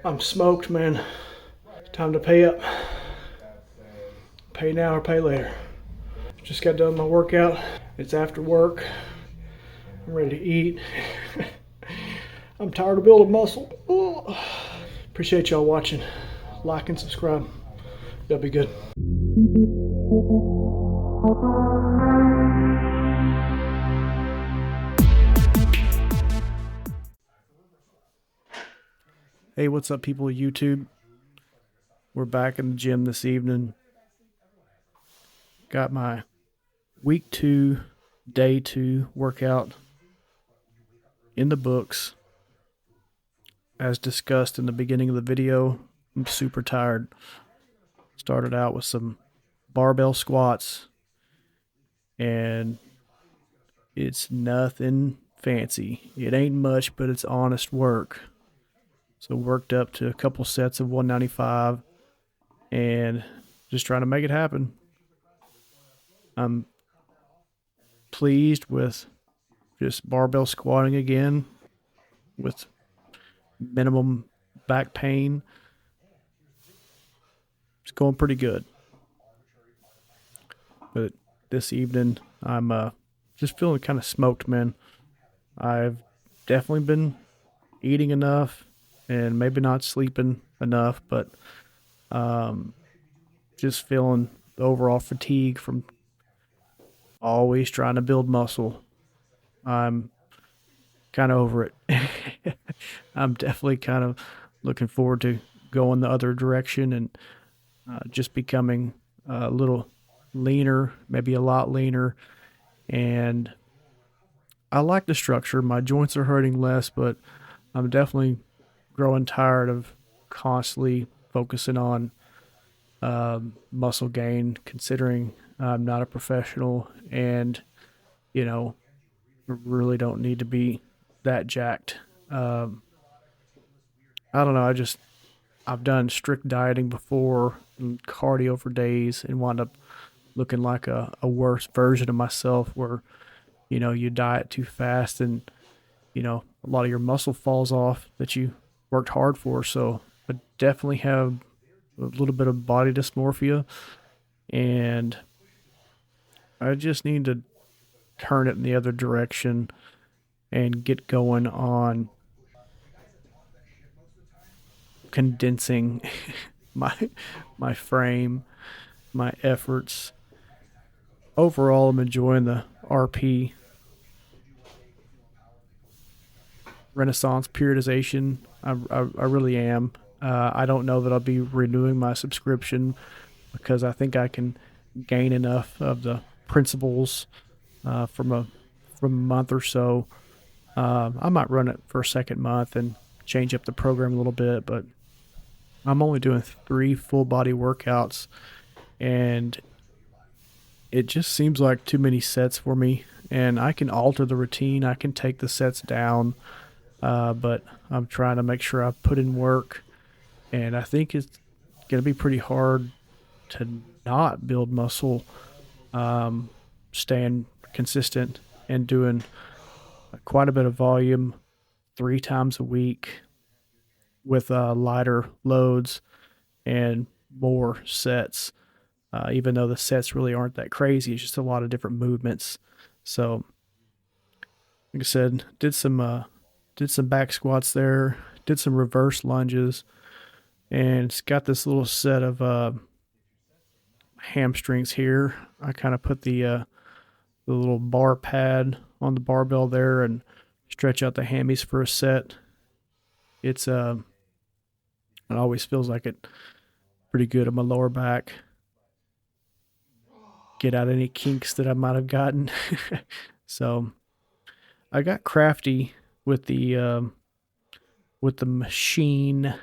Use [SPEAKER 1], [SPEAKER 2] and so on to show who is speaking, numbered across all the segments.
[SPEAKER 1] I'm smoked, man. Time to pay up. Pay now or pay later. Just got done my workout. It's after work. I'm ready to eat. I'm tired of building muscle. Ooh. Appreciate y'all watching. Like and subscribe. Y'all be good. Hey, what's up, people of YouTube? We're back in the gym this evening. Got my week 2, day 2 workout in the books. As discussed in the beginning of the video, I'm super tired. Started out with some barbell squats, and it's nothing fancy. It ain't much, but it's honest work. So worked up to a couple sets of 195 and just trying to make it happen. I'm pleased with just barbell squatting again with minimum back pain. It's going pretty good. But this evening, I'm just feeling kind of smoked, man. I've definitely been eating enough and maybe not sleeping enough, but just feeling the overall fatigue from always trying to build muscle. I'm kind of over it. I'm definitely kind of looking forward to going the other direction and just becoming a little leaner, maybe a lot leaner. And I like the structure. My joints are hurting less, but I'm definitely growing tired of constantly focusing on muscle gain, considering I'm not a professional and, really don't need to be that jacked. I don't know. I've done strict dieting before and cardio for days and wound up looking like a worse version of myself where, you diet too fast and, a lot of your muscle falls off that you worked hard for. So I definitely have a little bit of body dysmorphia, and I just need to turn it in the other direction and get going on condensing my frame, my efforts. Overall, I'm enjoying the RP Renaissance periodization. I really am. I don't know that I'll be renewing my subscription because I think I can gain enough of the principles from a month or so. I might run it for a second month and change up the program a little bit, but I'm only doing 3 full body workouts, and it just seems like too many sets for me. And I can alter the routine. I can take the sets down, but I'm trying to make sure I put in work. And I think it's going to be pretty hard to not build muscle, staying consistent and doing quite a bit of volume 3 times a week with lighter loads and more sets. Even though the sets really aren't that crazy, it's just a lot of different movements. So, like I said, did some back squats there, did some reverse lunges, and it's got this little set of hamstrings here. I kind of put the little bar pad on the barbell there and stretch out the hammies for a set. It always feels like it pretty good on my lower back. Get out any kinks that I might have gotten. So I got crafty with the machine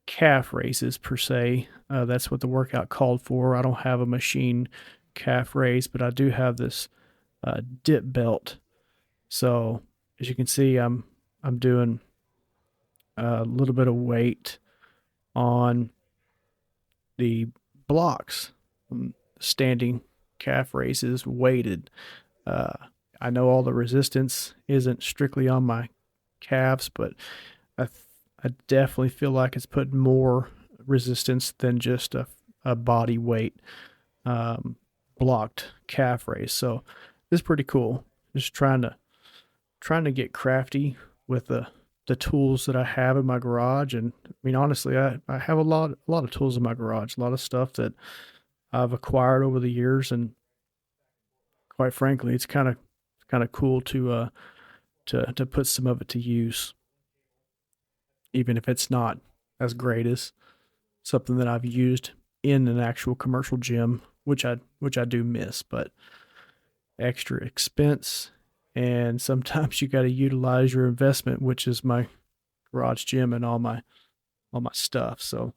[SPEAKER 1] calf raises per se. That's what the workout called for. I don't have a machine calf raise, but I do have this dip belt. So as you can see, I'm doing a little bit of weight on the blocks, standing calf raises weighted. I know all the resistance isn't strictly on my calves, but I, I definitely feel like it's put more resistance than just a body weight um, blocked calf raise. So it's pretty cool. Just trying to get crafty with the tools that I have in my garage. And I mean, honestly, I have a lot of tools in my garage, a lot of stuff that I've acquired over the years, and quite frankly, it's kind of cool to put some of it to use, even if it's not as great as something that I've used in an actual commercial gym, which I do miss, but extra expense, and sometimes you got to utilize your investment, which is my garage gym and all my stuff. So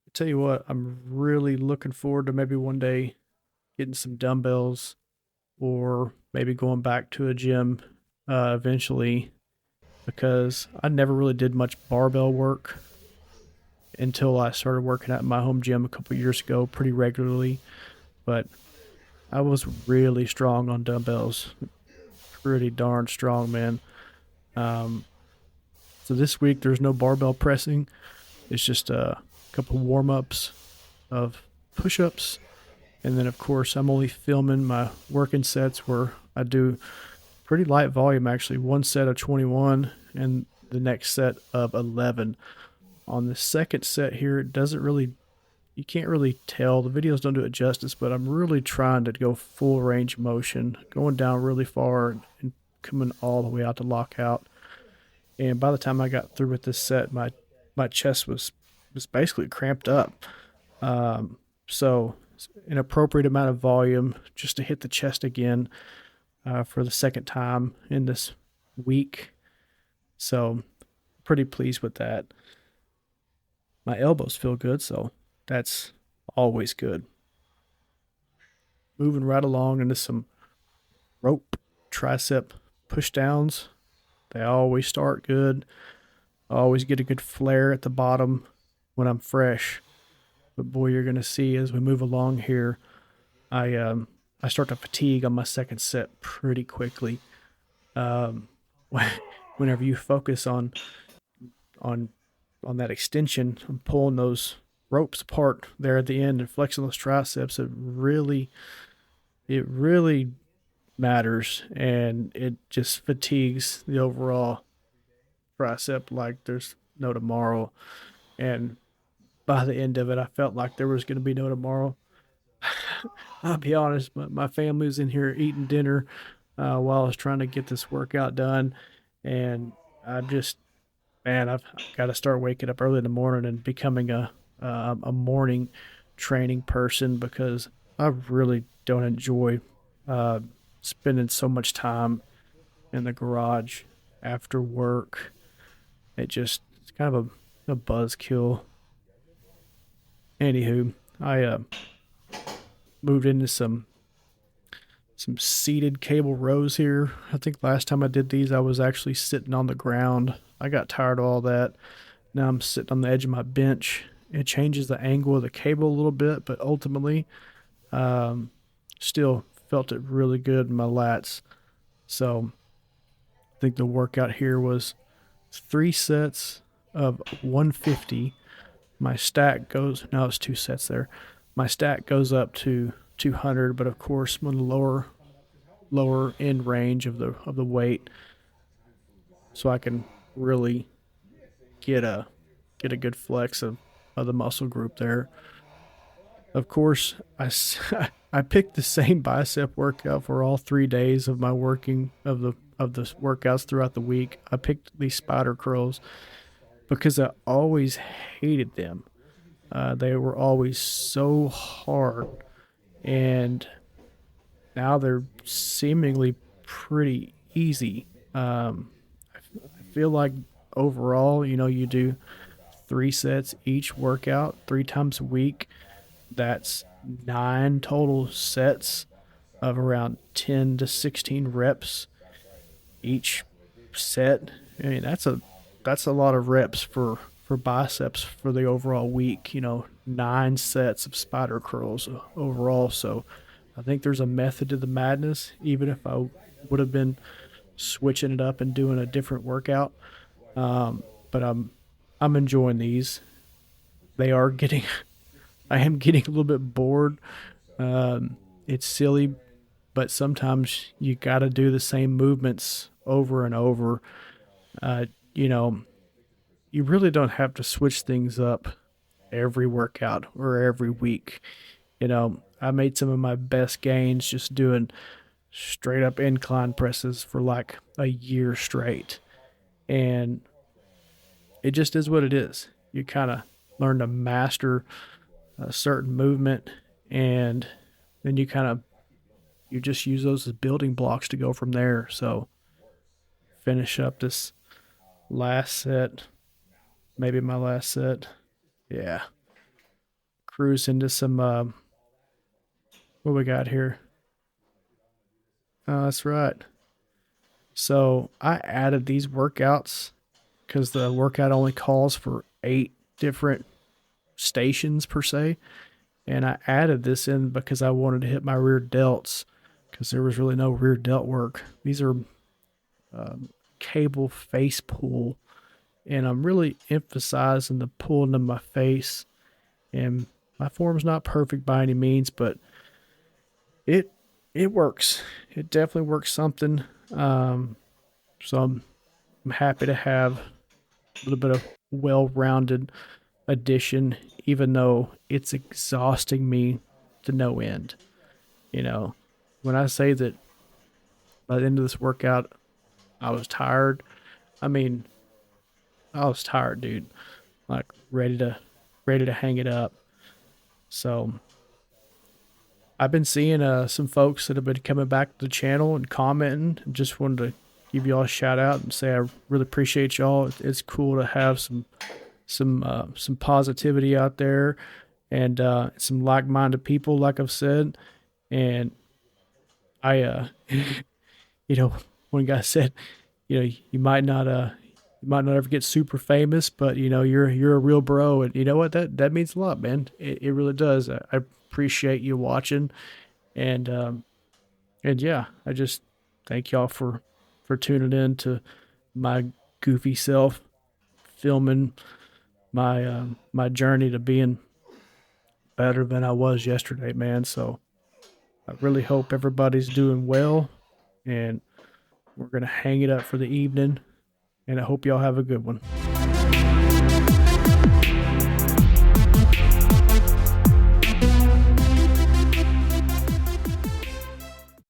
[SPEAKER 1] I tell you what, I'm really looking forward to maybe one day getting some dumbbells, or maybe going back to a gym eventually, because I never really did much barbell work until I started working at my home gym a couple years ago pretty regularly. But I was really strong on dumbbells, pretty darn strong, man. Um, so this week there's no barbell pressing. It's just a couple warm ups of push ups. And then, of course, I'm only filming my working sets where I do pretty light volume, actually. One set of 21 and the next set of 11. On the second set here, it doesn't really, you can't really tell. The videos don't do it justice, but I'm really trying to go full range motion, going down really far and coming all the way out to lockout. And by the time I got through with this set, my chest was basically cramped up. So an appropriate amount of volume just to hit the chest again for the second time in this week. So pretty pleased with that. My elbows feel good, so that's always good. Moving right along into some rope tricep push downs. They always start good. I always get a good flare at the bottom when I'm fresh. But boy, you're gonna see as we move along here, I start to fatigue on my second set pretty quickly. Um, whenever you focus on on that extension, I'm pulling those ropes apart there at the end and flexing those triceps. It really matters, and it just fatigues the overall tricep like there's no tomorrow. And by the end of it, I felt like there was going to be no tomorrow. I'll be honest, my family was in here eating dinner while I was trying to get this workout done, and I just, man, I've got to start waking up early in the morning and becoming a morning training person, because I really don't enjoy uh, spending so much time in the garage after work. It's kind of a buzzkill. Anywho, I moved into some seated cable rows here. I think last time I did these, I was actually sitting on the ground. I got tired of all that. Now I'm sitting on the edge of my bench. It changes the angle of the cable a little bit, but ultimately, um, still felt it really good in my lats. So I think the workout here was 3 sets of 150. My stack goes, now it's 2 sets there. My stack goes up to 200, but of course, I'm on the lower end range of the weight, so I can really get a good flex of the muscle group there. Of course, I picked the same bicep workout for all 3 days of my working of the workouts throughout the week. I picked these spider curls because I always hated them. They were always so hard, and now they're seemingly pretty easy. I feel like overall, you do 3 sets each workout 3 times a week. That's 9 total sets of around 10 to 16 reps each set. I mean, that's a lot of reps for biceps for the overall week. 9 sets of spider curls overall. So I think there's a method to the madness. Even if I would have been switching it up and doing a different workout, But I'm enjoying these. They are getting I am getting a little bit bored. It's silly, but sometimes you got to do the same movements over and over. Uh, you know, you really don't have to switch things up every workout or every week. I made some of my best gains just doing straight up incline presses for like a year straight. And it just is what it is. You kind of learn to master a certain movement, and then you just use those as building blocks to go from there. So finish up this last set, maybe my last set. Yeah. Cruise into some what we got here. That's right. So I added these workouts because the workout only calls for 8 different stations per se. And I added this in because I wanted to hit my rear delts because there was really no rear delt work. These are cable face pull, and I'm really emphasizing the pull into my face. And my form's not perfect by any means, but it it works. It definitely works something. So I'm happy to have a little bit of well-rounded addition, even though it's exhausting me to no end. You know, when I say that by the end of this workout, I was tired, I mean, I was tired, dude. Like ready to hang it up. So I've been seeing some folks that have been coming back to the channel and commenting. And just wanted to give y'all a shout out and say I really appreciate y'all. It's cool to have some positivity out there and some like-minded people, like I've said. And I one guy said, you might not ever get super famous, but you're a real bro, and you know what, that means a lot, man. It really does. I appreciate you watching, and yeah, I just thank y'all for tuning in to my goofy self filming my journey to being better than I was yesterday, man. So I really hope everybody's doing well, and we're gonna hang it up for the evening. And I hope y'all have a good one.